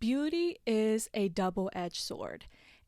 Beauty is a double-edged sword,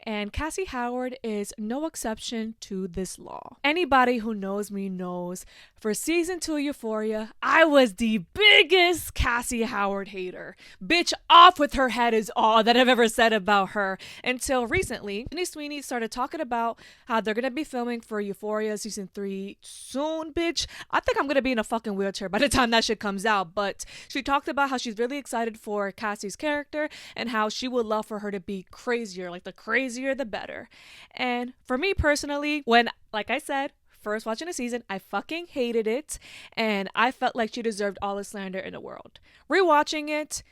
and Cassie Howard is no exception to this law. Anybody who knows me knows for season 2 Euphoria, I was the biggest Cassie Howard hater. Bitch off with her head is all that I've ever said about her. Until recently, Sydney Sweeney started talking about how they're gonna be filming for Euphoria season 3 soon, bitch. I think I'm gonna be in a fucking wheelchair by the time that shit comes out. But she talked about how she's really excited for Cassie's character and how she would love for her to be crazier, like the crazier the better. And for me personally, when, like I said, first watching the season, I fucking hated it, and I felt like she deserved all the slander in the world. Rewatching it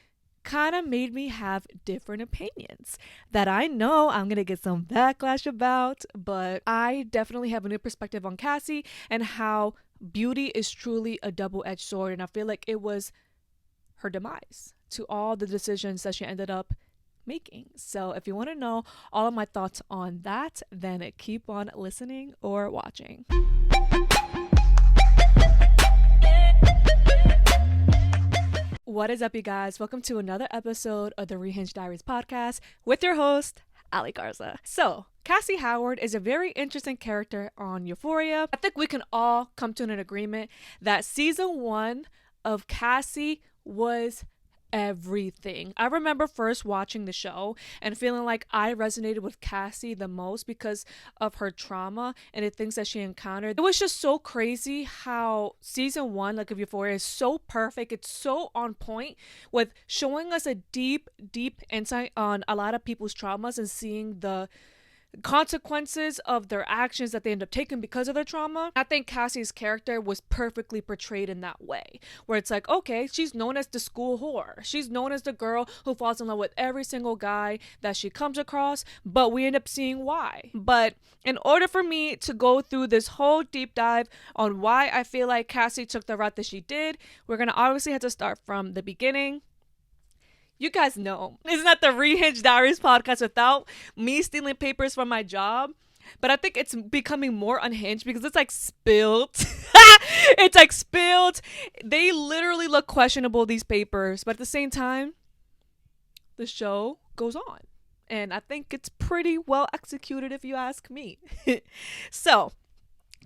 kind of made me have different opinions that I know I'm gonna get some backlash about, but I definitely have a new perspective on Cassie and how beauty is truly a double-edged sword, and I feel like it was her demise to all the decisions that she ended up making. So if you want to know all of my thoughts on that, then keep on listening or watching. What is up, you guys? Welcome to another episode of the Rehinged Diaries podcast with your host, Ali Garza. So Cassie Howard is a very interesting character on Euphoria. I think we can all come to an agreement that season 1 of Cassie was everything. I remember first watching the show and feeling like I resonated with Cassie the most because of her trauma and the things that she encountered. It was just so crazy how season 1, like, of Euphoria is so perfect. It's so on point with showing us a deep insight on a lot of people's traumas and seeing the consequences of their actions that they end up taking because of their trauma. I think Cassie's character was perfectly portrayed in that way, where it's like, okay, she's known as the school whore. She's known as the girl who falls in love with every single guy that she comes across, but we end up seeing why. But in order for me to go through this whole deep dive on why I feel like Cassie took the route that she did, we're gonna obviously have to start from the beginning. You guys know, it's not the Rehinged Diaries podcast without me stealing papers from my job. But I think it's becoming more unhinged because it's like spilled. It's like spilled. They literally look questionable, these papers. But at the same time, the show goes on. And I think it's pretty well executed if you ask me. So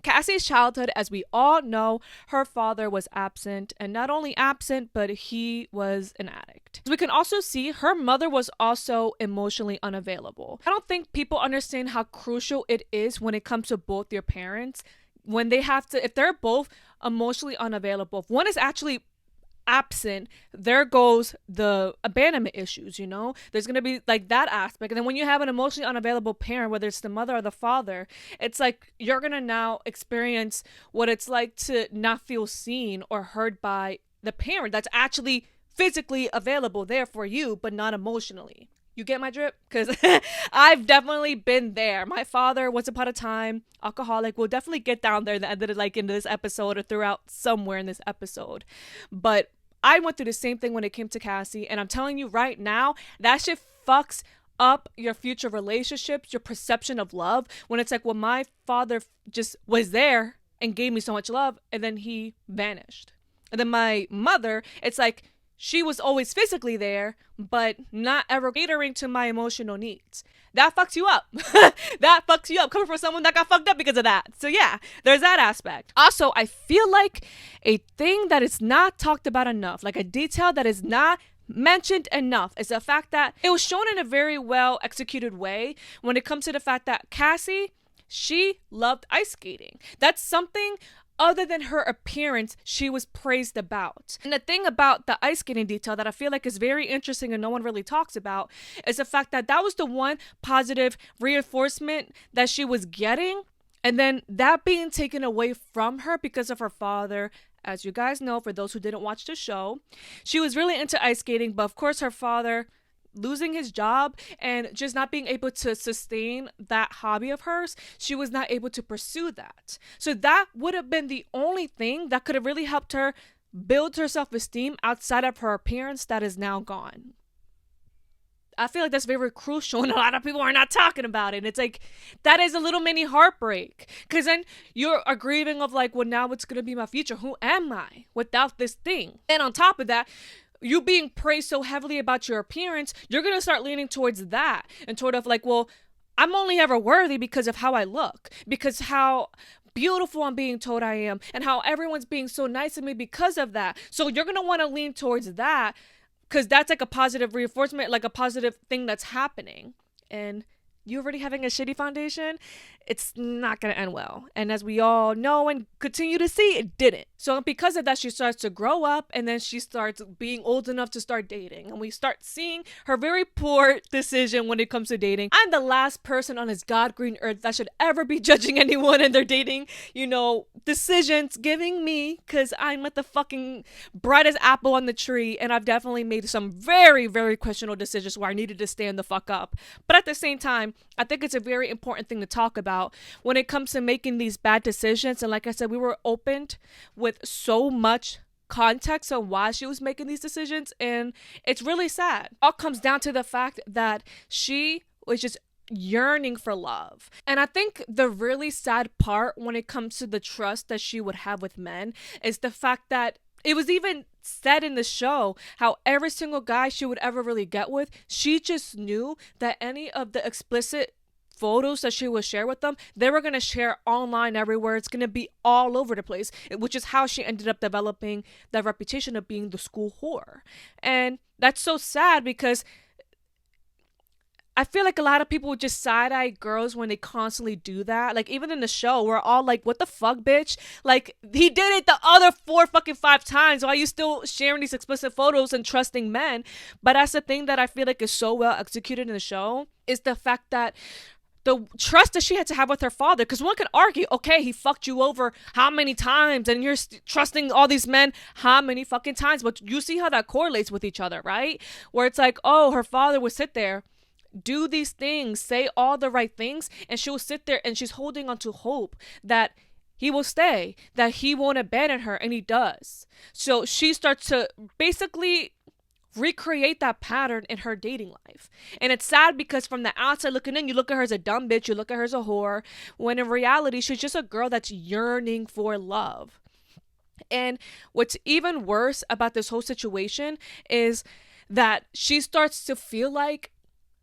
Cassie's childhood, as we all know, her father was absent, and not only absent, but he was an addict. We can also see her mother was also emotionally unavailable. I don't think people understand how crucial it is when it comes to both your parents, when they have to, if they're both emotionally unavailable, if one is actually absent, there goes the abandonment issues, you know? There's gonna be like that aspect. And then when you have an emotionally unavailable parent, whether it's the mother or the father, it's like you're gonna now experience what it's like to not feel seen or heard by the parent that's actually physically available there for you, but not emotionally. You get my drip? Because I've definitely been there. My father, once upon a time, alcoholic. We'll definitely get down there that ended like in this episode or throughout somewhere in this episode. But I went through the same thing when it came to Cassie, and I'm telling you right now, that shit fucks up your future relationships, your perception of love, when it's like, well, my father just was there and gave me so much love, and then he vanished. And then my mother, it's like she was always physically there, but not ever catering to my emotional needs. That fucks you up. That fucks you up coming from someone that got fucked up because of that. So yeah, there's that aspect. Also, I feel like a thing that is not talked about enough, like a detail that is not mentioned enough, is the fact that it was shown in a very well executed way when it comes to the fact that Cassie, she loved ice skating. That's something other than her appearance she was praised about. And the thing about the ice skating detail that I feel like is very interesting and no one really talks about is the fact that that was the one positive reinforcement that she was getting, and then that being taken away from her because of her father. As you guys know, for those who didn't watch the show, she was really into ice skating, but of course her father losing his job and just not being able to sustain that hobby of hers, she was not able to pursue that. So that would have been the only thing that could have really helped her build her self-esteem outside of her appearance that is now gone. I feel like that's very crucial, and a lot of people are not talking about it. And it's like, that is a little mini heartbreak, because then you're grieving of like, well, now what's going to be my future? Who am I without this thing? And on top of that, you being praised so heavily about your appearance, you're going to start leaning towards that and sort of like, well, I'm only ever worthy because of how I look, because how beautiful I'm being told I am, and how everyone's being so nice to me because of that. So you're going to want to lean towards that because that's like a positive reinforcement, like a positive thing that's happening. And you already having a shitty foundation, it's not going to end well. And as we all know and continue to see, it didn't. So because of that, she starts to grow up, and then she starts being old enough to start dating. And we start seeing her very poor decision when it comes to dating. I'm the last person on this God green earth that should ever be judging anyone in their dating, decisions, giving me, because I'm at the fucking brightest apple on the tree. And I've definitely made some very, very questionable decisions where I needed to stand the fuck up. But at the same time, I think it's a very important thing to talk about when it comes to making these bad decisions. And like I said, we were opened with so much context on why she was making these decisions, and it's really sad. All comes down to the fact that she was just yearning for love. And I think the really sad part when it comes to the trust that she would have with men is the fact that it was even said in the show how every single guy she would ever really get with, she just knew that any of the explicit photos that she would share with them, they were going to share online everywhere. It's going to be all over the place, which is how she ended up developing that reputation of being the school whore. And that's so sad because I feel like a lot of people would just side-eye girls when they constantly do that. Like, even in the show, we're all like, what the fuck, bitch? Like, he did it the other 5 times. Why are you still sharing these explicit photos and trusting men? But that's the thing that I feel like is so well executed in the show, is the fact that the trust that she had to have with her father, because one could argue, okay, he fucked you over how many times, and you're trusting all these men how many fucking times, but you see how that correlates with each other, right? Where it's like, oh, her father would sit there, do these things, say all the right things, and she'll sit there and she's holding on to hope that he will stay, that he won't abandon her, and he does. So she starts to basically recreate that pattern in her dating life. And it's sad because from the outside looking in, you look at her as a dumb bitch, you look at her as a whore, when in reality, she's just a girl that's yearning for love. And what's even worse about this whole situation is that she starts to feel like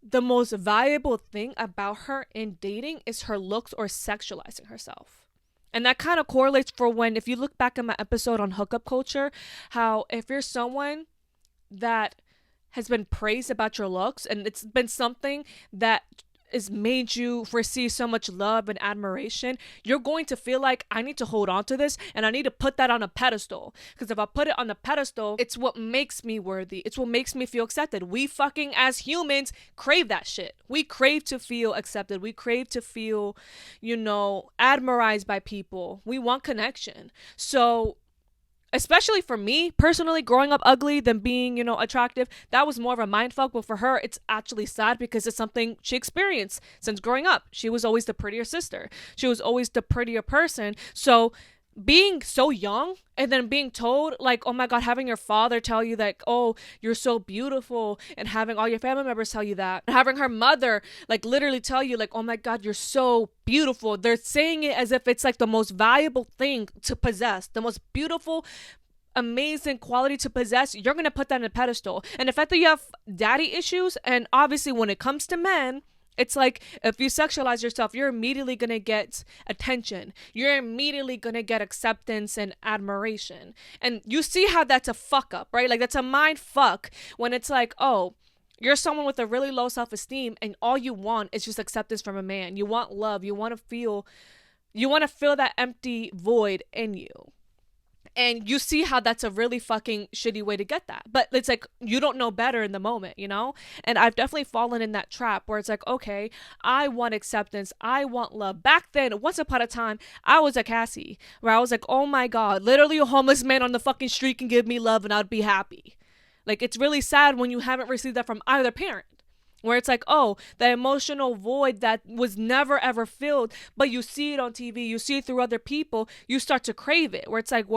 the most valuable thing about her in dating is her looks or sexualizing herself. And that kind of correlates for when, if you look back at my episode on hookup culture, how if you're someone that has been praised about your looks, and it's been something that has made you receive so much love and admiration, you're going to feel like, I need to hold on to this and I need to put that on a pedestal, because if I put it on the pedestal, it's what makes me worthy, it's what makes me feel accepted. We fucking, as humans, crave that shit. We crave to feel accepted, we crave to feel, admirized by people. We want connection. So especially for me personally, growing up ugly than being, attractive, that was more of a mindfuck. But for her, it's actually sad because it's something she experienced since growing up. She was always the prettier sister. She was always the prettier person. So being so young and then being told like, oh my God, having your father tell you that, oh, you're so beautiful, and having all your family members tell you that, and having her mother like literally tell you like, oh my God, you're so beautiful. They're saying it as if it's like the most valuable thing to possess, the most beautiful, amazing quality to possess. You're gonna put that on a pedestal. And the fact that you have daddy issues, and obviously when it comes to men, it's like if you sexualize yourself, you're immediately going to get attention. You're immediately going to get acceptance and admiration. And you see how that's a fuck up, right? Like that's a mind fuck when it's like, oh, you're someone with a really low self-esteem and all you want is just acceptance from a man. You want love. You want to fill that empty void in you. And you see how that's a really fucking shitty way to get that. But it's like, you don't know better in the moment, And I've definitely fallen in that trap where it's like, okay, I want acceptance. I want love. Back then, once upon a time, I was a Cassie, where I was like, oh my God, literally a homeless man on the fucking street can give me love and I'd be happy. Like, it's really sad when you haven't received that from either parent. Where it's like, oh, that emotional void that was never ever filled, but you see it on TV, you see it through other people, you start to crave it. Where it's like,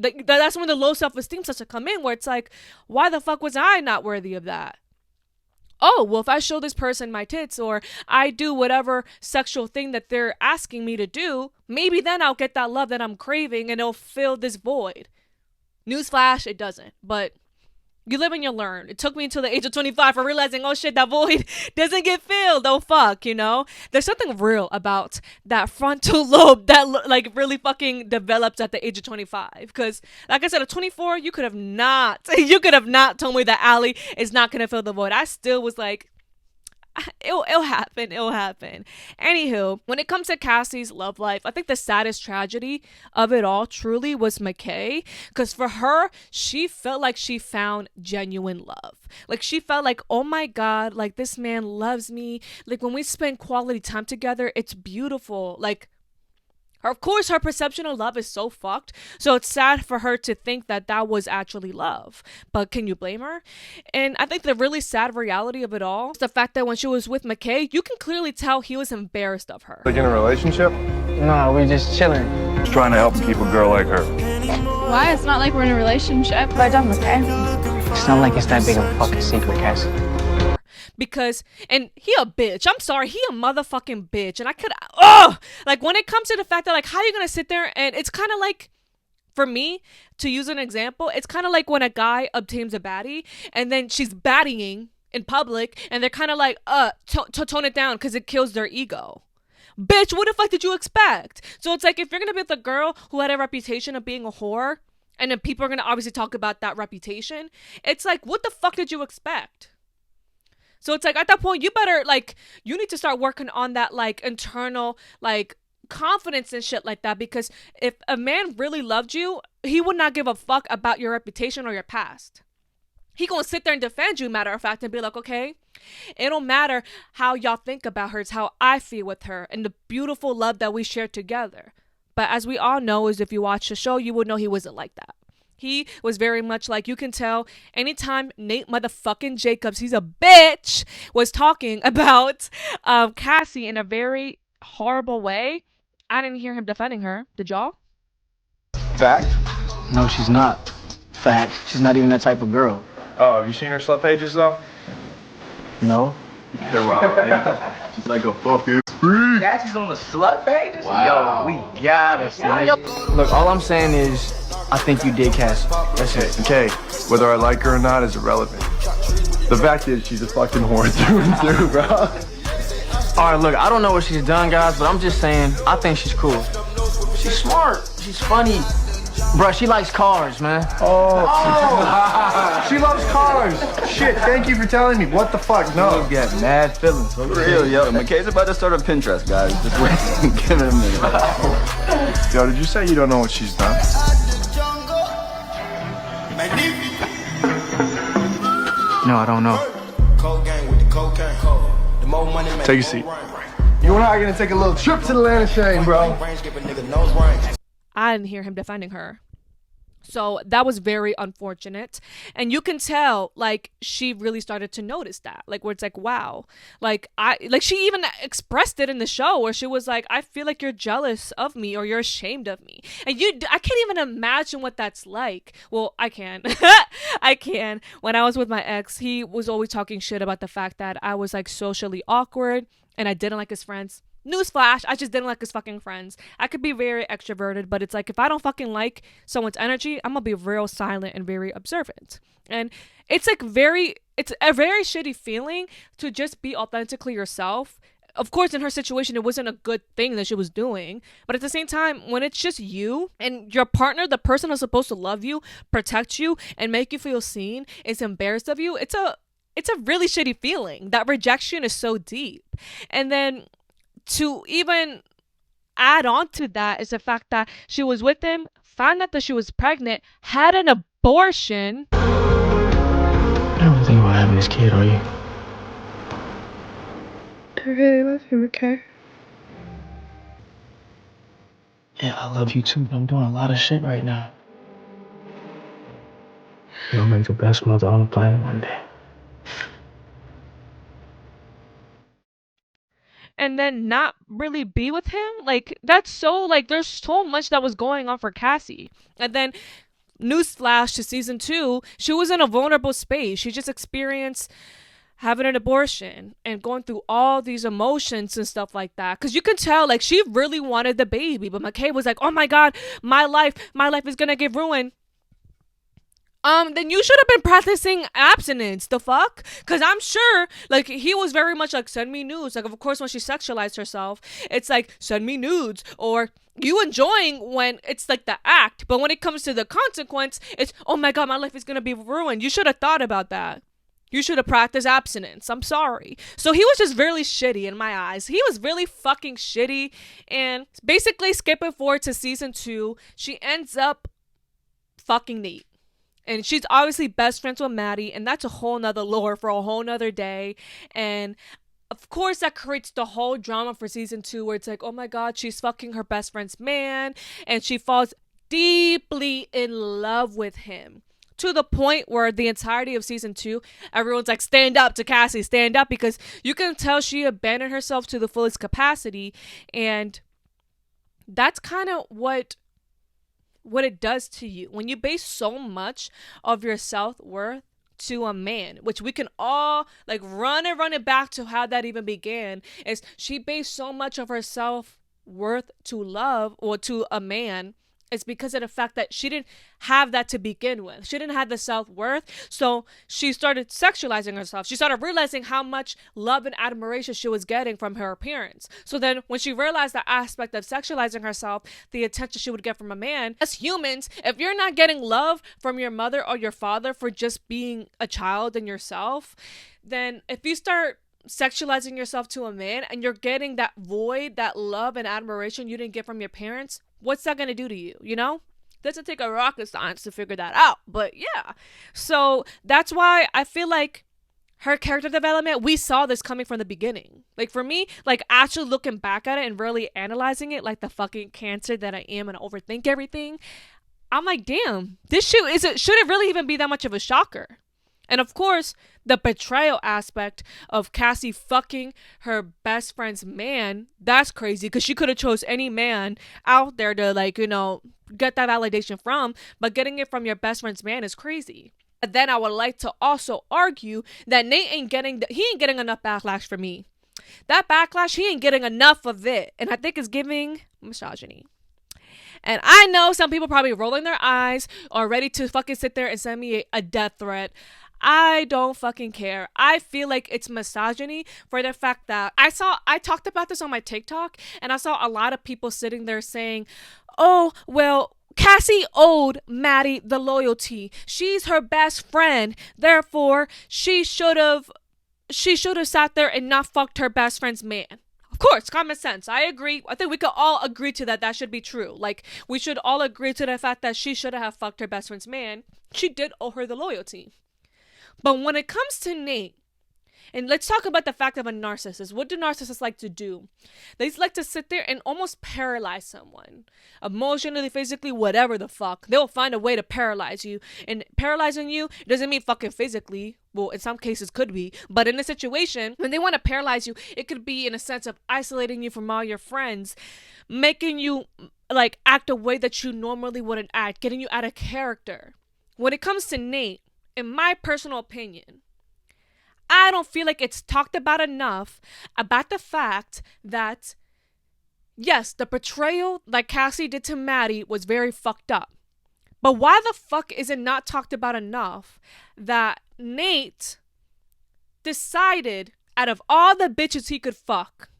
that's when the low self-esteem starts to come in, where it's like, why the fuck was I not worthy of that? Oh, well, if I show this person my tits, or I do whatever sexual thing that they're asking me to do, maybe then I'll get that love that I'm craving and it'll fill this void. Newsflash, it doesn't. But You live and you learn. It took me until the age of 25 for realizing, oh shit, that void doesn't get filled. Oh fuck, you know? There's something real about that frontal lobe that like really fucking develops at the age of 25. Because like I said, at 24, you could have not told me that Allie is not going to fill the void. I still was like, it'll happen. Anywho, when it comes to Cassie's love life, I think the saddest tragedy of it all truly was McKay, because for her, she felt like she found genuine love. Like she felt like, oh my god, like this man loves me. Like when we spend quality time together, it's beautiful. Like of course, her perception of love is so fucked. So it's sad for her to think that that was actually love. But can you blame her? And I think the really sad reality of it all is the fact that when she was with McKay, you can clearly tell he was embarrassed of her. Like in a relationship? No, we just chilling. Just trying to help him keep a girl like her. Why? It's not like we're in a relationship. But I'm okay. It's not like it's that big of a fucking secret, Cassie. Because, and he a bitch. I'm sorry, he a motherfucking bitch. And I could, like when it comes to the fact that like, how are you gonna sit there and it's kind of like, for me, to use an example, it's kind of like when a guy obtains a baddie and then she's baddieing in public and they're kind of like, tone it down because it kills their ego. Bitch, what the fuck did you expect? So it's like, if you're gonna be with a girl who had a reputation of being a whore and then people are gonna obviously talk about that reputation, it's like, what the fuck did you expect? So it's like, at that point, you better, like, you need to start working on that, like, internal, like, confidence and shit like that. Because if a man really loved you, he would not give a fuck about your reputation or your past. He gonna sit there and defend you, matter of fact, and be like, okay, it don't matter how y'all think about her. It's how I feel with her and the beautiful love that we share together. But as we all know, is if you watch the show, you would know he wasn't like that. He was very much like, you can tell anytime Nate motherfucking Jacobs, he's a bitch, was talking about Cassie in a very horrible way, I didn't hear him defending her. Did y'all? Fact? No, she's not. Fact. She's not even that type of girl. Oh, have you seen her slut pages though? No. They're wrong. She's like a fucking freak. Cassie's on the slut pages? Wow. Yo, we got it. Look, all I'm saying is, I think you did, Cassie. That's it. Okay, whether I like her or not is irrelevant. The fact is, she's a fucking whore through and through, bro. Alright, look, I don't know what she's done, guys, but I'm just saying, I think she's cool. She's smart. She's funny. Bruh, she likes cars, man. Oh. She loves cars. Shit, thank you for telling me. What the fuck? No. You get mad feelings. For real, yo. McKay's about to start a Pinterest, guys. Just wait. Give it a minute. Yo, did you say you don't know what she's done? No, I don't know. Take a seat. You and I are gonna take a little trip to the land of shame, bro. I didn't hear him defending her. So that was very unfortunate. And you can tell, like, she really started to notice that. Like, where it's like, wow. Like, she even expressed it in the show where she was like, I feel like you're jealous of me or you're ashamed of me. And I can't even imagine what that's like. Well, I can. I can. When I was with my ex, he was always talking shit about the fact that I was, like, socially awkward and I didn't like his friends. Newsflash, I just didn't like his fucking friends. I could be very extroverted, but it's like, if I don't fucking like someone's energy, I'm gonna be real silent and very observant. And it's like it's a very shitty feeling to just be authentically yourself. Of course, in her situation, it wasn't a good thing that she was doing. But at the same time, when it's just you and your partner, the person who's supposed to love you, protect you, and make you feel seen, is embarrassed of you, it's a really shitty feeling. That rejection is so deep. And then to even add on to that is the fact that she was with him, found out that she was pregnant, had an abortion. You don't think about having this kid, are you? I really love you, McKay. Yeah, I love you too, but I'm doing a lot of shit right now. You'll make the best mother on the planet one day. And then not really be with him, like, that's so, like, there's so much that was going on for Cassie. And then newsflash to season 2, she was in a vulnerable space. She just experienced having an abortion and going through all these emotions and stuff like that, because you can tell, like, she really wanted the baby, but McKay was like, oh my god, my life is gonna get ruined then you should have been practicing abstinence. The fuck? Because I'm sure, like, he was very much like, send me nudes. Like, of course, when she sexualized herself, it's like, send me nudes. Or you enjoying when it's like the act. But when it comes to the consequence, it's, oh my God, my life is going to be ruined. You should have thought about that. You should have practiced abstinence. I'm sorry. So he was just really shitty in my eyes. He was really fucking shitty. And basically, skipping forward to season 2, she ends up fucking Nate. And she's obviously best friends with Maddie, and that's a whole nother lore for a whole nother day. And of course, that creates the whole drama for season 2, where it's like, oh my God, she's fucking her best friend's man, and she falls deeply in love with him. To the point where the entirety of season 2, everyone's like, stand up to Cassie, stand up, because you can tell she abandoned herself to the fullest capacity. And that's kind of what it does to you when you base so much of your self-worth to a man, which we can all like run it back to how that even began. Is she based so much of her self-worth to love or to a man? It's because of the fact that she didn't have that to begin with. She didn't have the self-worth. So she started sexualizing herself. She started realizing how much love and admiration she was getting from her appearance. So then when she realized the aspect of sexualizing herself, the attention she would get from a man, as humans, if you're not getting love from your mother or your father for just being a child and yourself, then if you start sexualizing yourself to a man and you're getting that void, that love and admiration you didn't get from your parents, what's that going to do to you? You know, doesn't take a rocket science to figure that out. But yeah, so that's why I feel like her character development, we saw this coming from the beginning. Like for me, like actually looking back at it and really analyzing it, like the fucking cancer that I am and overthink everything, I'm like, damn, this shit should it really even be that much of a shocker? And of course, the betrayal aspect of Cassie fucking her best friend's man, that's crazy, because she could have chose any man out there to, like, you know, get that validation from, but getting it from your best friend's man is crazy. But then I would like to also argue that Nate ain't getting enough backlash for me. That backlash, he ain't getting enough of it. And I think it's giving misogyny. And I know some people probably rolling their eyes or ready to fucking sit there and send me a death threat. I don't fucking care. I feel like it's misogyny for the fact that I talked about this on my TikTok, and I saw a lot of people sitting there saying, oh, well, Cassie owed Maddie the loyalty. She's her best friend. Therefore, she should have sat there and not fucked her best friend's man. Of course, common sense. I agree. I think we could all agree to that. That should be true. Like, we should all agree to the fact that she should have fucked her best friend's man. She did owe her the loyalty. But when it comes to Nate, and let's talk about the fact of a narcissist. What do narcissists like to do? They like to sit there and almost paralyze someone. Emotionally, physically, whatever the fuck. They'll find a way to paralyze you. And paralyzing you doesn't mean fucking physically. Well, in some cases could be. But in a situation, when they want to paralyze you, it could be in a sense of isolating you from all your friends. Making you, like, act a way that you normally wouldn't act. Getting you out of character. When it comes to Nate, in my personal opinion, I don't feel like it's talked about enough about the fact that, yes, the betrayal that Cassie did to Maddie was very fucked up. But why the fuck is it not talked about enough that Nate decided, out of all the bitches he could fuck,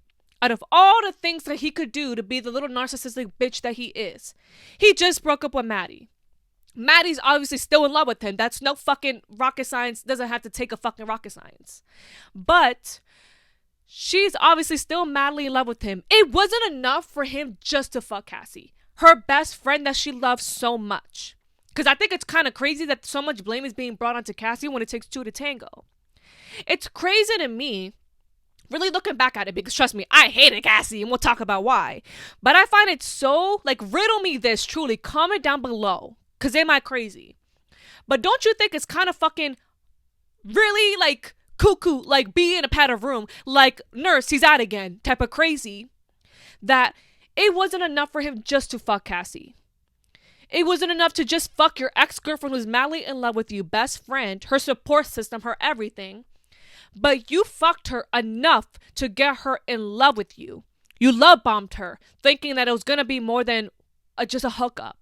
out of all the things that he could do to be the little narcissistic bitch that he is, he just broke up with Maddie. Maddie's obviously still in love with him. That's no fucking rocket science. Doesn't have to take a fucking rocket science. But she's obviously still madly in love with him. It wasn't enough for him just to fuck Cassie, her best friend that she loves so much. Because I think it's kind of crazy that so much blame is being brought onto Cassie when it takes two to tango. It's crazy to me, really looking back at it, because trust me, I hated Cassie, and we'll talk about why. But I find it so, like, riddle me this truly. Comment down below. Because am I crazy? But don't you think it's kind of fucking really, like, cuckoo, like, be in a padded room, like, nurse, he's out again, type of crazy, that it wasn't enough for him just to fuck Cassie. It wasn't enough to just fuck your ex-girlfriend who's madly in love with you, best friend, her support system, her everything. But you fucked her enough to get her in love with you. You love bombed her, thinking that it was going to be more than just a hookup.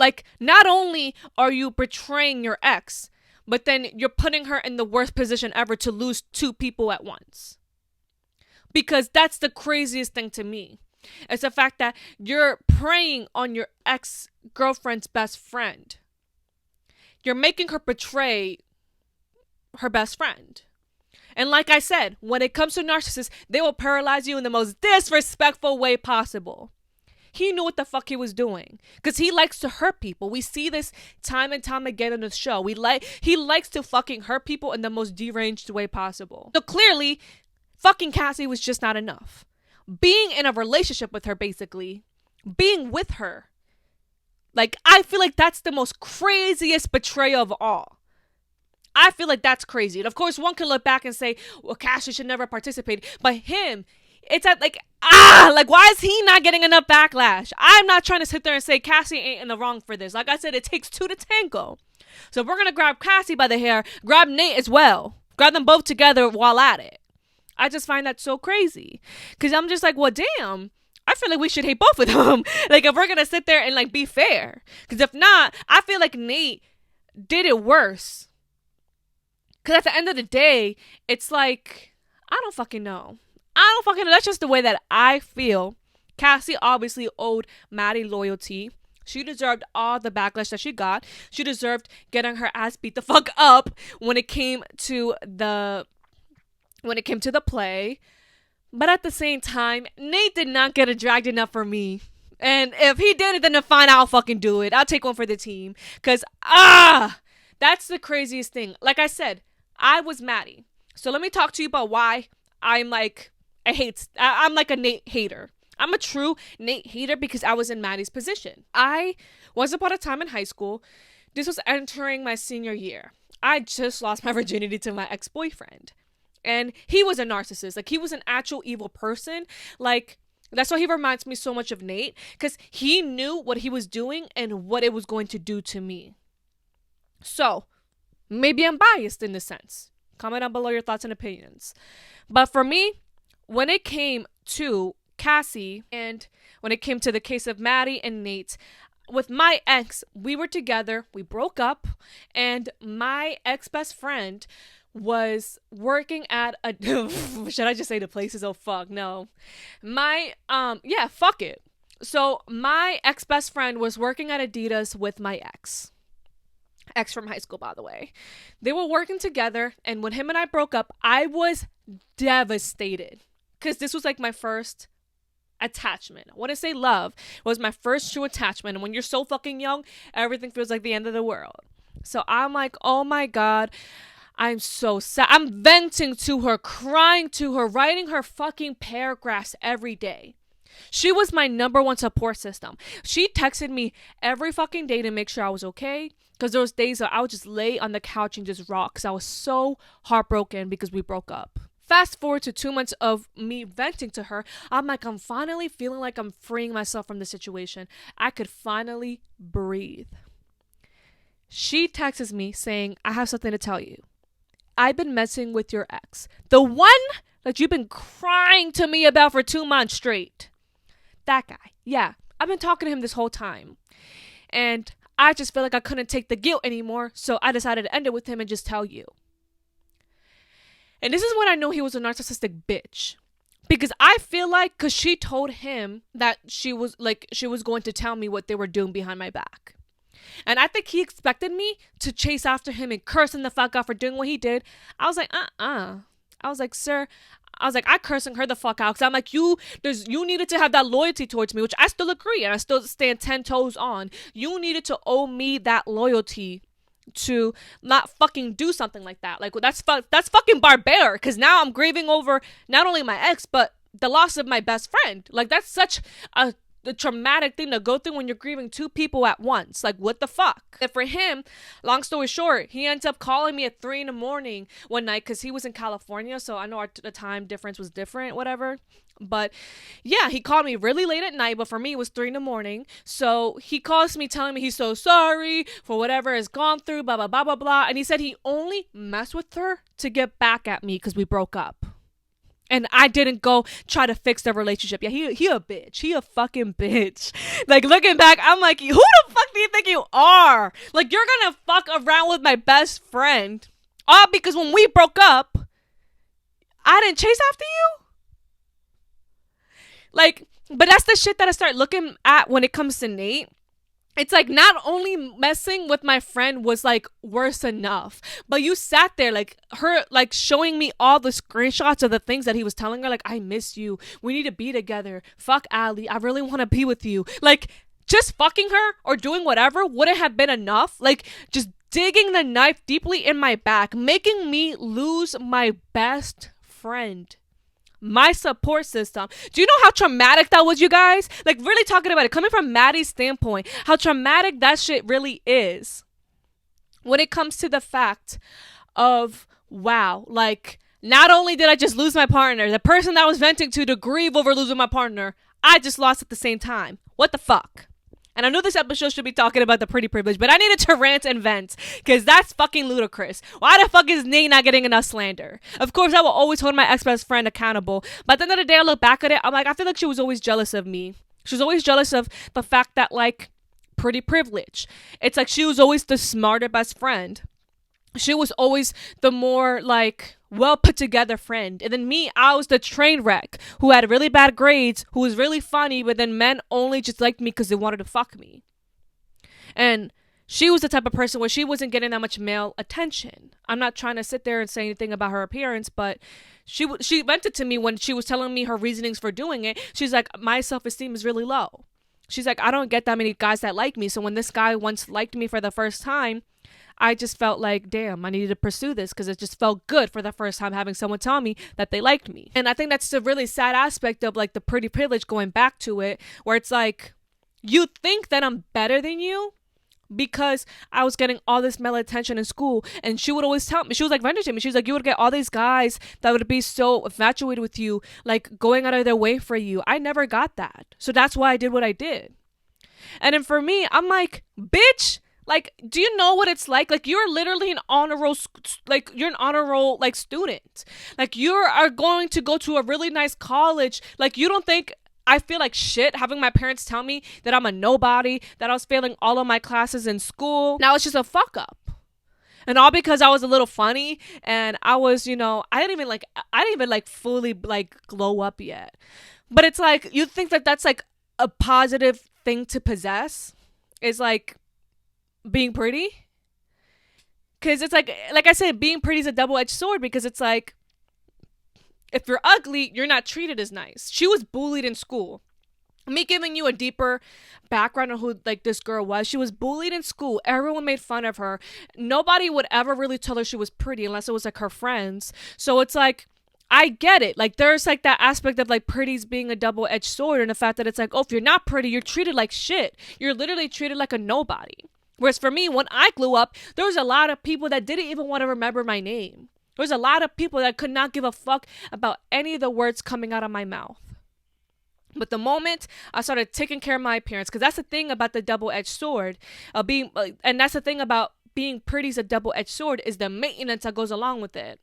Like, not only are you betraying your ex, but then you're putting her in the worst position ever to lose two people at once. Because that's the craziest thing to me. It's the fact that you're preying on your ex-girlfriend's best friend. You're making her betray her best friend. And like I said, when it comes to narcissists, they will paralyze you in the most disrespectful way possible. He knew what the fuck he was doing because he likes to hurt people. We see this time and time again in the show. He likes to fucking hurt people in the most deranged way possible. So clearly, fucking Cassie was just not enough. Being in a relationship with her, basically, being with her, like, I feel like that's the most craziest betrayal of all. I feel like that's crazy. And of course, one can look back and say, well, Cassie should never participate. But him, it's at like, why is he not getting enough backlash? I'm not trying to sit there and say Cassie ain't in the wrong for this. Like I said, it takes two to tango. So we're going to grab Cassie by the hair, grab Nate as well. Grab them both together while at it. I just find that so crazy. Because I'm just like, well, damn. I feel like we should hate both of them. Like, if we're going to sit there and, like, be fair. Because if not, I feel like Nate did it worse. Because at the end of the day, it's like, I don't fucking know. That's just the way that I feel. Cassie obviously owed Maddie loyalty. She deserved all the backlash that she got. She deserved getting her ass beat the fuck up when it came to the play. But at the same time, Nate did not get it dragged enough for me. And if he did it, then fine, I'll fucking do it. I'll take one for the team. Because, that's the craziest thing. Like I said, I was Maddie. So let me talk to you about why I'm like a Nate hater. I'm a true Nate hater because I was in Maddie's position. I was about a time in high school. This was entering my senior year. I just lost my virginity to my ex-boyfriend. And he was a narcissist. Like, he was an actual evil person. Like, that's why he reminds me so much of Nate. Because he knew what he was doing and what it was going to do to me. So, maybe I'm biased in this sense. Comment down below your thoughts and opinions. But for me, when it came to Cassie and when it came to the case of Maddie and Nate, with my ex, we were together, we broke up, and my ex-best friend was working at a should I just say the places? Oh fuck, no. Fuck it. So my ex-best friend was working at Adidas with my ex from high school, by the way. They were working together, and when him and I broke up, I was devastated because this was like my first attachment. I wouldn't say love. It was my first true attachment. And when you're so fucking young, everything feels like the end of the world. So I'm like, oh my God, I'm so sad. I'm venting to her, crying to her, writing her fucking paragraphs every day. She was my number one support system. She texted me every fucking day to make sure I was okay. Because there was days that I would just lay on the couch and just rock. Because I was so heartbroken because we broke up. Fast forward to 2 months of me venting to her. I'm like, I'm finally feeling like I'm freeing myself from the situation. I could finally breathe. She texts me saying, I have something to tell you. I've been messing with your ex. The one that you've been crying to me about for 2 months straight. That guy. Yeah, I've been talking to him this whole time. And I just feel like I couldn't take the guilt anymore. So I decided to end it with him and just tell you. And this is when I know he was a narcissistic bitch. Because I feel like, because she told him that she was going to tell me what they were doing behind my back. And I think he expected me to chase after him and curse him the fuck out for doing what he did. I was like, I was like, sir, I cursing her the fuck out. Because I'm like, you needed to have that loyalty towards me, which I still agree. And I still stand 10 toes on. You needed to owe me that loyalty to not fucking do something like that. Like, that's fucking barbaric. Because now I'm grieving over not only my ex, but the loss of my best friend. Like, that's such a traumatic thing to go through when you're grieving two people at once. Like, what the fuck? And for him, long story short, he ends up calling me at 3 a.m. one night because he was in California. So I know the time difference was different, whatever. But yeah, he called me really late at night, but for me it was 3 a.m. So he calls me telling me he's so sorry for whatever has gone through, blah, blah, blah, blah, blah. And he said he only messed with her to get back at me because we broke up. And I didn't go try to fix the relationship. Yeah, he a bitch. He a fucking bitch. Like, looking back, I'm like, who the fuck do you think you are? Like, you're gonna fuck around with my best friend. All because when we broke up, I didn't chase after you? Like, but that's the shit that I start looking at when it comes to Nate. It's like, not only messing with my friend was like worse enough, but you sat there like her, like showing me all the screenshots of the things that he was telling her. Like, I miss you. We need to be together. Fuck Allie. I really want to be with you. Like, just fucking her or doing whatever wouldn't have been enough. Like, just digging the knife deeply in my back, making me lose my best friend. My support system. Do you know how traumatic that was, you guys? Like, really talking about it, coming from Maddie's standpoint, how traumatic that shit really is. When it comes to the fact of, wow, like, not only did I just lose my partner, the person that I was venting to grieve over losing my partner, I just lost at the same time. What the fuck? And I know this episode should be talking about the pretty privilege, but I needed to rant and vent because that's fucking ludicrous. Why the fuck is Nate not getting enough slander? Of course, I will always hold my ex-best friend accountable. But at the end of the day, I look back at it, I'm like, I feel like she was always jealous of me. She was always jealous of the fact that, like, pretty privilege. It's like she was always the smarter best friend. She was always the more, like, well put together friend. And then me, I was the train wreck who had really bad grades, who was really funny, but then men only just liked me because they wanted to fuck me. And she was the type of person where she wasn't getting that much male attention. I'm not trying to sit there and say anything about her appearance, but she vented to me when she was telling me her reasonings for doing it. She's like, my self-esteem is really low. She's like, I don't get that many guys that like me. So when this guy once liked me for the first time, I just felt like, damn, I needed to pursue this because it just felt good for the first time having someone tell me that they liked me. And I think that's the really sad aspect of, like, the pretty privilege, going back to it, where it's like, you think that I'm better than you because I was getting all this male attention in school. And she would always tell me, she was like venting to me, she was like, you would get all these guys that would be so infatuated with you, like going out of their way for you. I never got that. So that's why I did what I did. And then for me, I'm like, bitch, like, do you know what it's like? Like, you're literally an honor roll, like, you're an honor roll, like, student. Like, you are going to go to a really nice college. Like, you don't think I feel like shit having my parents tell me that I'm a nobody, that I was failing all of my classes in school. Now it's just a fuck up. And all because I was a little funny and I was, you know, I didn't even like fully, like, glow up yet. But it's like, you think that that's, like, a positive thing to possess? Is, like, being pretty? Because it's like I said, being pretty is a double-edged sword, because it's like, if you're ugly, you're not treated as nice. She was bullied in school. Me giving you a deeper background on who, like, this girl was. She was bullied in school. Everyone made fun of her. Nobody would ever really tell her she was pretty unless it was, like, her friends. So it's like, I get it. Like, there's, like, that aspect of, like, pretties being a double-edged sword, and the fact that it's like, oh, if you're not pretty, you're treated like shit. You're literally treated like a nobody. Whereas for me, when I grew up, there was a lot of people that didn't even want to remember my name. There was a lot of people that could not give a fuck about any of the words coming out of my mouth. But the moment I started taking care of my appearance, because that's the thing about the double-edged sword, and that's the thing about being pretty is a double-edged sword, is the maintenance that goes along with it.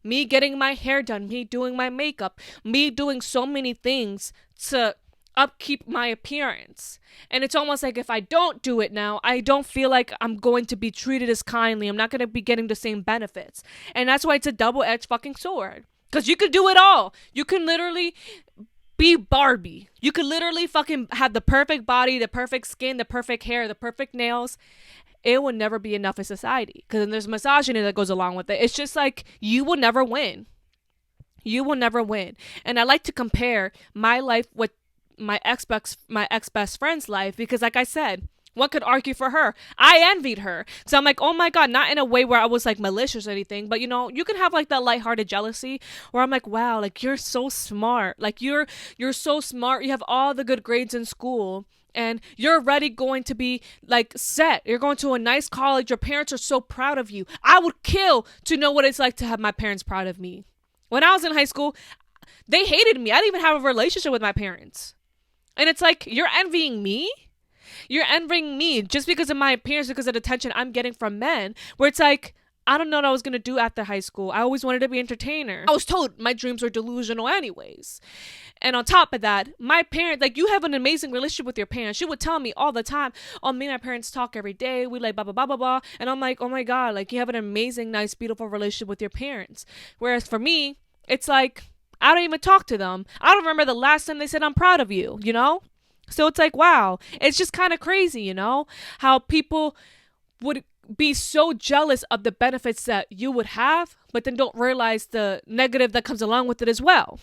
Me getting my hair done, me doing my makeup, me doing so many things to upkeep my appearance. And it's almost like, if I don't do it now, I don't feel like I'm going to be treated as kindly. I'm not going to be getting the same benefits. And that's why it's a double-edged fucking sword. Because you could do it all. You can literally be Barbie. You could literally fucking have the perfect body, the perfect skin, the perfect hair, the perfect nails. It will never be enough in society. Because then there's misogyny that goes along with it. It's just like, you will never win. You will never win. And I like to compare my life with my ex-best friend's life, because, like I said, one could argue for her. I envied her. So I'm like, oh my God, not in a way where I was, like, malicious or anything, but, you know, you can have, like, that lighthearted jealousy where I'm like, wow, like, you're so smart. Like, you're so smart. You have all the good grades in school and you're already going to be, like, set. You're going to a nice college. Your parents are so proud of you. I would kill to know what it's like to have my parents proud of me. When I was in high school, they hated me. I didn't even have a relationship with my parents. And it's like, you're envying me? You're envying me just because of my appearance, because of the attention I'm getting from men, where it's like, I don't know what I was going to do after high school. I always wanted to be an entertainer. I was told my dreams were delusional anyways. And on top of that, my parents, like, you have an amazing relationship with your parents. She would tell me all the time, oh, me and my parents talk every day. We like blah, blah, blah, blah, blah. And I'm like, oh my God, like, you have an amazing, nice, beautiful relationship with your parents. Whereas for me, it's like, I don't even talk to them. I don't remember the last time they said, I'm proud of you, you know? So it's like, wow, it's just kind of crazy, you know, how people would be so jealous of the benefits that you would have, but then don't realize the negative that comes along with it as well.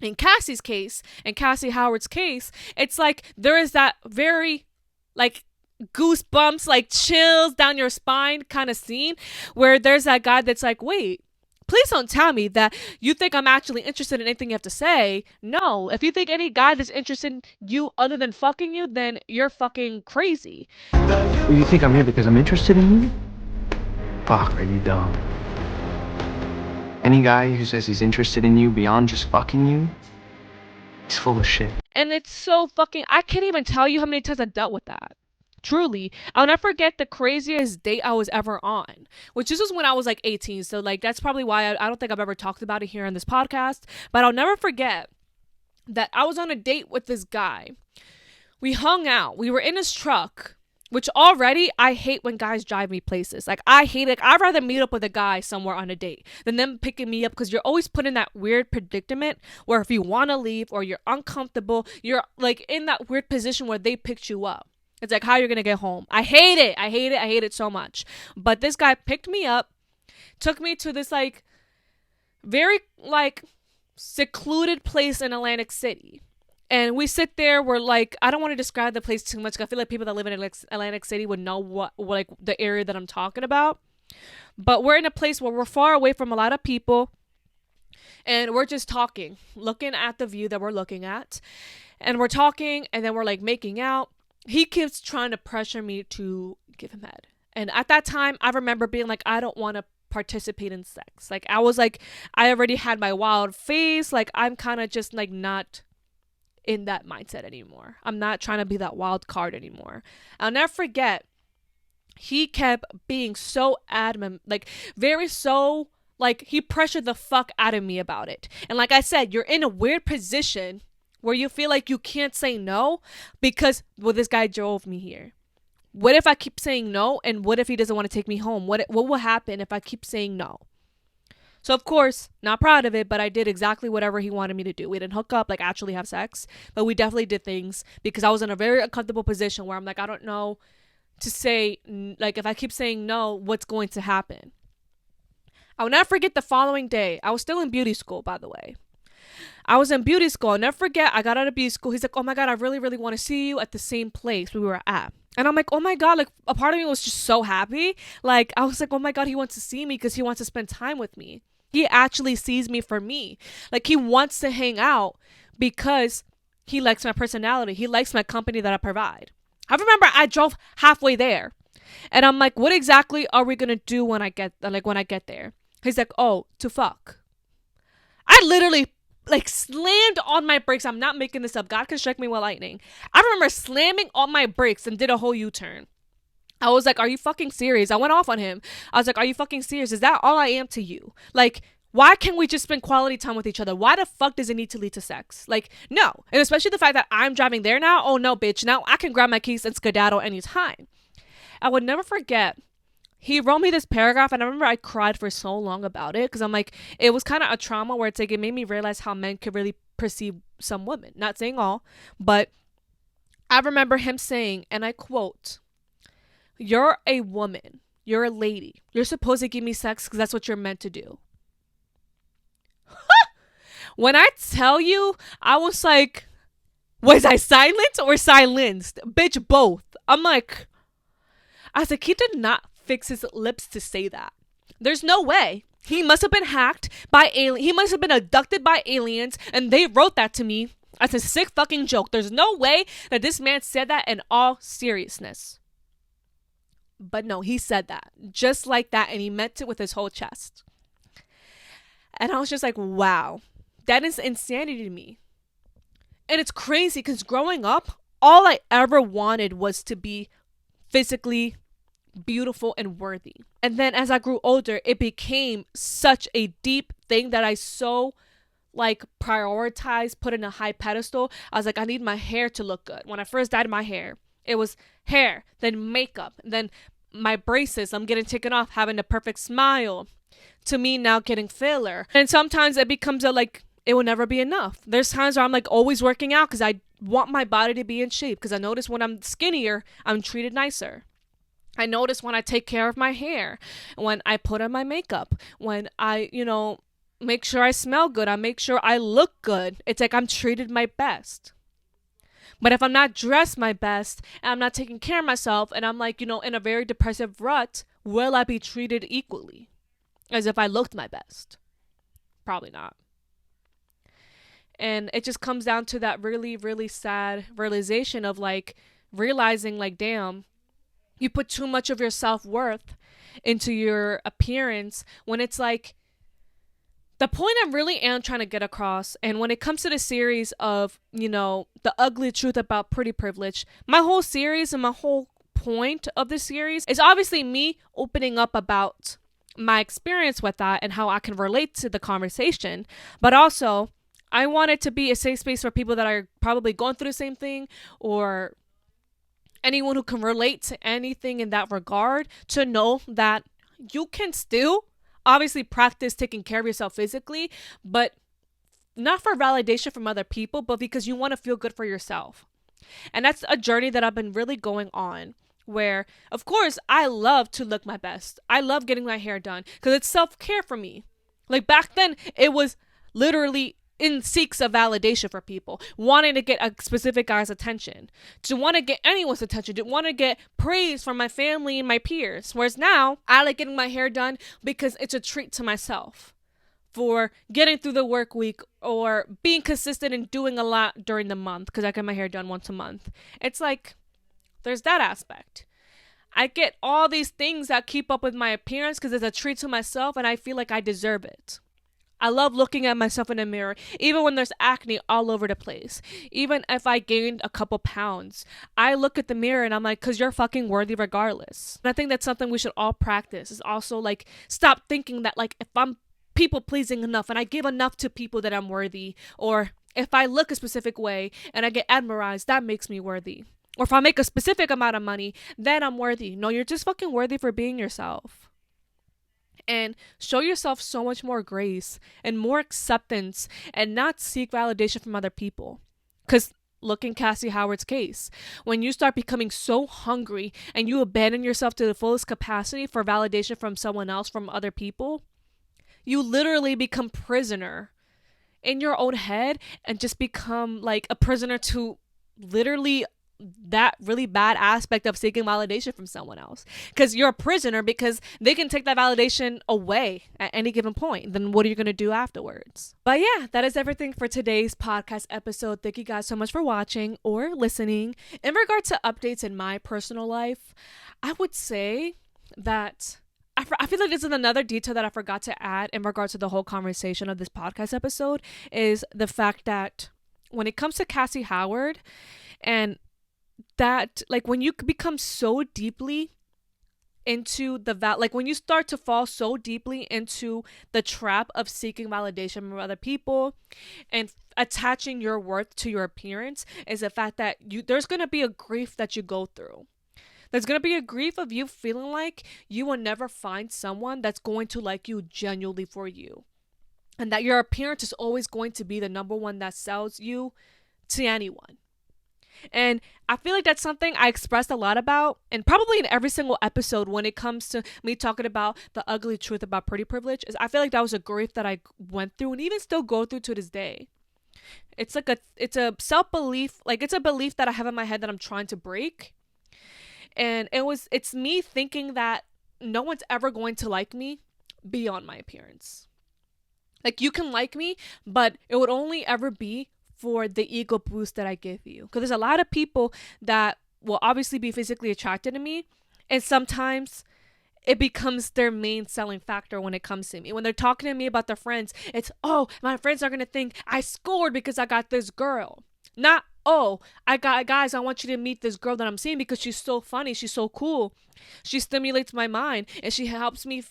In Cassie's case, and Cassie Howard's case, it's like there is that very like goosebumps, like chills down your spine kind of scene where there's that guy that's like, wait, please don't tell me that you think I'm actually interested in anything you have to say. No, if you think any guy that's interested in you other than fucking you, then you're fucking crazy. You think I'm here because I'm interested in you? Fuck, are you dumb? Any guy who says he's interested in you beyond just fucking you, he's full of shit. And it's so fucking, I can't even tell you how many times I dealt with that. Truly, I'll never forget the craziest date I was ever on, which this was when I was like 18. So like, that's probably why I don't think I've ever talked about it here on this podcast, but I'll never forget that I was on a date with this guy. We hung out. We were in his truck, which already I hate when guys drive me places. Like, I hate it. I'd rather meet up with a guy somewhere on a date than them picking me up, because you're always put in that weird predicament where if you want to leave or you're uncomfortable, you're like in that weird position where they picked you up. It's like how you're going to get home. I hate it. I hate it. I hate it so much. But this guy picked me up, took me to this like very like secluded place in Atlantic City. And we sit there, we're like, I don't want to describe the place too much, because I feel like people that live in Atlantic City would know what like the area that I'm talking about. But we're in a place where we're far away from a lot of people. And we're just talking, looking at the view that we're looking at. And we're talking, and then we're like making out. He keeps trying to pressure me to give him head. And at that time, I remember being like, I don't want to participate in sex. Like, I was like, I already had my wild phase. Like, I'm kind of just like not in that mindset anymore. I'm not trying to be that wild card anymore. I'll never forget, he kept being so adamant, like very so, like he pressured the fuck out of me about it. And like I said, you're in a weird position where you feel like you can't say no because, well, this guy drove me here. What if I keep saying no? And what if he doesn't want to take me home? What will happen if I keep saying no? So, of course, not proud of it, but I did exactly whatever he wanted me to do. We didn't hook up, like actually have sex, but we definitely did things because I was in a very uncomfortable position where I'm like, I don't know to say, like, if I keep saying no, what's going to happen? I will never forget the following day. I was still in beauty school, by the way. I was in beauty school. I'll never forget, I got out of beauty school. He's like, oh my God, I really, really want to see you at the same place we were at. And I'm like, oh my God, like a part of me was just so happy. Like, I was like, oh my God, he wants to see me because he wants to spend time with me. He actually sees me for me. Like, he wants to hang out because he likes my personality. He likes my company that I provide. I remember I drove halfway there and I'm like, what exactly are we going to do when I get there? He's like, oh, to fuck. I literally like slammed on my brakes. I'm not making this up. God can strike me with lightning. I remember slamming on my brakes and did a whole U-turn. I was like, are you fucking serious? I went off on him. I was like, are you fucking serious? Is that all I am to you? Like, why can't we just spend quality time with each other? Why the fuck does it need to lead to sex? Like, no. And especially the fact that I'm driving there now. Oh no, bitch. Now I can grab my keys and skedaddle anytime. I would never forget. He wrote me this paragraph and I remember I cried for so long about it because I'm like, it was kind of a trauma where it's like, it made me realize how men could really perceive some women. Not saying all, but I remember him saying, and I quote, "You're a woman. You're a lady. You're supposed to give me sex because that's what you're meant to do." When I tell you, I was like, was I silent or silenced? Bitch, both. I'm like, I was like, he did not fix his lips to say that. There's no way. He must have been hacked by aliens. He must have been abducted by aliens and they wrote that to me as a sick fucking joke. There's no way that this man said that in all seriousness. But no, he said that just like that. And he meant it with his whole chest. And I was just like, wow, that is insanity to me. And it's crazy because growing up, all I ever wanted was to be physically beautiful and worthy. And then as I grew older, it became such a deep thing that I so like prioritized, put in a high pedestal. I was like, I need my hair to look good. When I first dyed my hair, it was hair, then makeup, then my braces, I'm getting taken off, having a perfect smile, to me now getting filler. And sometimes it becomes a like, it will never be enough. There's times where I'm like always working out because I want my body to be in shape, because I notice when I'm skinnier, I'm treated nicer. I notice when I take care of my hair, when I put on my makeup, when I, make sure I smell good, I make sure I look good. It's like I'm treated my best. But if I'm not dressed my best and I'm not taking care of myself and I'm like, in a very depressive rut, will I be treated equally as if I looked my best? Probably not. And it just comes down to that really, really sad realization of like realizing like, damn, you put too much of your self-worth into your appearance, when it's like, the point I really am trying to get across, and when it comes to the series of, the ugly truth about pretty privilege, my whole series and my whole point of this series is obviously me opening up about my experience with that and how I can relate to the conversation. But also, I want it to be a safe space for people that are probably going through the same thing, or anyone who can relate to anything in that regard, to know that you can still obviously practice taking care of yourself physically, but not for validation from other people, but because you want to feel good for yourself. And that's a journey that I've been really going on, where, of course, I love to look my best. I love getting my hair done because it's self-care for me. Like back then, it was literally in seeks of validation for people, wanting to get a specific guy's attention, to want to get anyone's attention, to want to get praise from my family and my peers. Whereas now, I like getting my hair done because it's a treat to myself for getting through the work week, or being consistent and doing a lot during the month because I get my hair done once a month. It's like, there's that aspect. I get all these things that keep up with my appearance because it's a treat to myself and I feel like I deserve it. I love looking at myself in the mirror, even when there's acne all over the place. Even if I gained a couple pounds, I look at the mirror and I'm like, because you're fucking worthy regardless. And I think that's something we should all practice, is also like, stop thinking that like, if I'm people pleasing enough and I give enough to people that I'm worthy, or if I look a specific way and I get admirized, that makes me worthy. Or if I make a specific amount of money, then I'm worthy. No, you're just fucking worthy for being yourself. And show yourself so much more grace and more acceptance, and not seek validation from other people. Because look in Cassie Howard's case. When you start becoming so hungry and you abandon yourself to the fullest capacity for validation from someone else, from other people, you literally become prisoner in your own head, and just become like a prisoner to literally that really bad aspect of seeking validation from someone else, because you're a prisoner because they can take that validation away at any given point. Then what are you going to do afterwards? But yeah, that is everything for today's podcast episode. Thank you guys so much for watching or listening. In regard to updates in my personal life, I would say that I feel like this is another detail that I forgot to add in regards to the whole conversation of this podcast episode, is the fact that when it comes to Cassie Howard, and that like when you become so deeply into like when you start to fall so deeply into the trap of seeking validation from other people and attaching your worth to your appearance, is the fact that there's going to be a grief that you go through. There's going to be a grief of you feeling like you will never find someone that's going to like you genuinely for you, and that your appearance is always going to be the number one that sells you to anyone. And I feel like that's something I expressed a lot about, and probably in every single episode when it comes to me talking about the ugly truth about pretty privilege, is I feel like that was a grief that I went through and even still go through to this day. It's like it's a self-belief, like it's a belief that I have in my head that I'm trying to break. And it's me thinking that no one's ever going to like me beyond my appearance. Like, you can like me, but it would only ever be for the ego boost that I give you. Because there's a lot of people that will obviously be physically attracted to me, and sometimes it becomes their main selling factor when it comes to me. When they're talking to me about their friends, it's, oh, my friends are going to think I scored because I got this girl. Not, oh, guys, I want you to meet this girl that I'm seeing because she's so funny, she's so cool, she stimulates my mind, and she helps me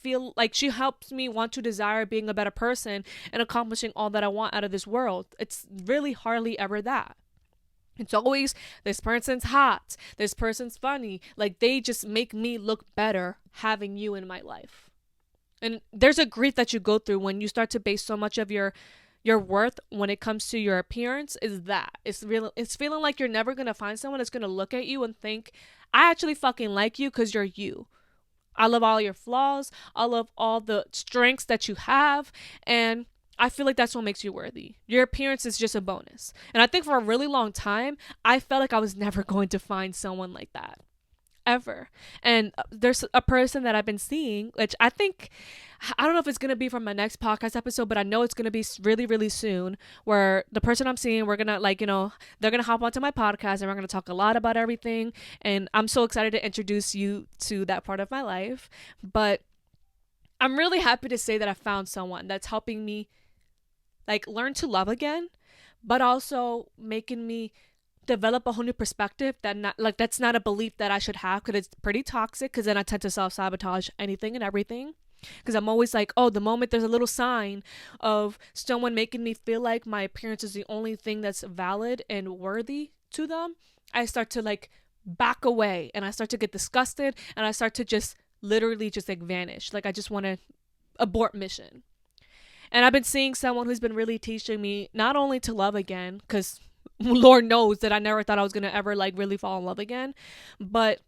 want to desire being a better person and accomplishing all that I want out of this world. It's really hardly ever that. It's always, this person's hot, this person's funny. Like, they just make me look better having you in my life. And there's a grief that you go through when you start to base so much of your worth when it comes to your appearance. Is that it's feeling like you're never going to find someone that's going to look at you and think, I actually fucking like you because you're you. I love all your flaws. I love all the strengths that you have. And I feel like that's what makes you worthy. Your appearance is just a bonus. And I think for a really long time, I felt like I was never going to find someone like that. Ever. And there's a person that I've been seeing, which I think, I don't know if it's going to be from my next podcast episode, but I know it's going to be really, really soon, where the person I'm seeing, we're going to they're going to hop onto my podcast and we're going to talk a lot about everything. And I'm so excited to introduce you to that part of my life. But I'm really happy to say that I found someone that's helping me learn to love again, but also making me develop a whole new perspective that's not a belief that I should have, because it's pretty toxic, because then I tend to self-sabotage anything and everything, because I'm always like, oh, the moment there's a little sign of someone making me feel like my appearance is the only thing that's valid and worthy to them, I start to back away, and I start to get disgusted, and I start to just literally just vanish. I just want to abort mission. And I've been seeing someone who's been really teaching me not only to love again, because Lord knows that I never thought I was going to ever really fall in love again, but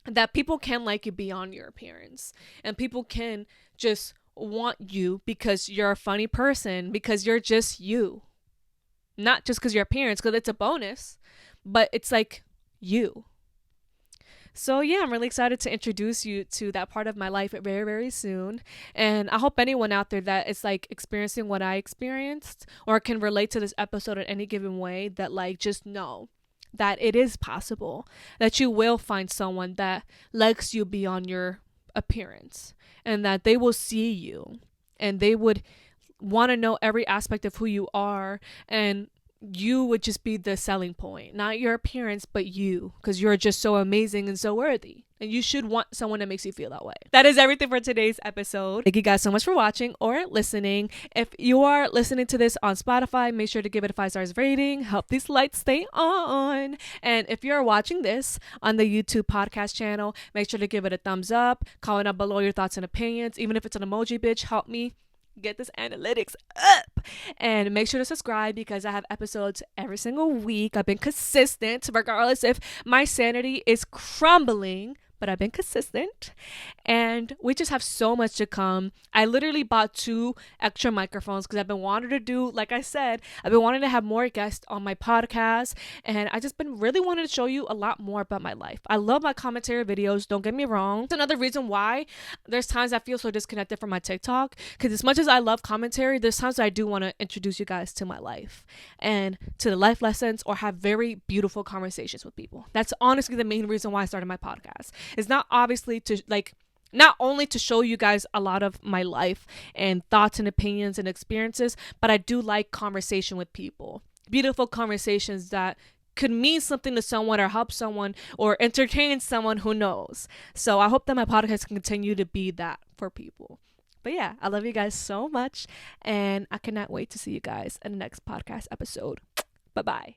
that people can like you beyond your appearance, and people can just want you because you're a funny person, because you're just you, not just because your appearance, because it's a bonus, but it's you. So yeah, I'm really excited to introduce you to that part of my life very, very soon. And I hope anyone out there that is experiencing what I experienced or can relate to this episode in any given way, that just know that it is possible, that you will find someone that likes you beyond your appearance, and that they will see you and they would want to know every aspect of who you are, and you would just be the selling point, not your appearance, but you, because you're just so amazing and so worthy, and you should want someone that makes you feel that way. That is everything for today's episode. Thank you guys so much for watching or listening. If you are listening to this on Spotify, make sure to give it a 5 stars rating, help these lights stay on. And if you're watching this on the YouTube podcast channel, make sure to give it a thumbs up, comment down below your thoughts and opinions, even if it's an emoji, bitch, help me get this analytics up. And make sure to subscribe, because I have episodes every single week. I've been consistent regardless if my sanity is crumbling, but I've been consistent, and we just have so much to come. I literally bought 2 extra microphones because I've been wanting to do, like I said, I've been wanting to have more guests on my podcast, and I just been really wanting to show you a lot more about my life. I love my commentary videos, don't get me wrong. It's another reason why there's times I feel so disconnected from my TikTok, because as much as I love commentary, there's times I do want to introduce you guys to my life and to the life lessons, or have very beautiful conversations with people. That's honestly the main reason why I started my podcast. It's not obviously to not only to show you guys a lot of my life and thoughts and opinions and experiences, but I do like conversation with people. Beautiful conversations that could mean something to someone or help someone or entertain someone who knows. So I hope that my podcast can continue to be that for people. But yeah, I love you guys so much, and I cannot wait to see you guys in the next podcast episode. Bye-bye.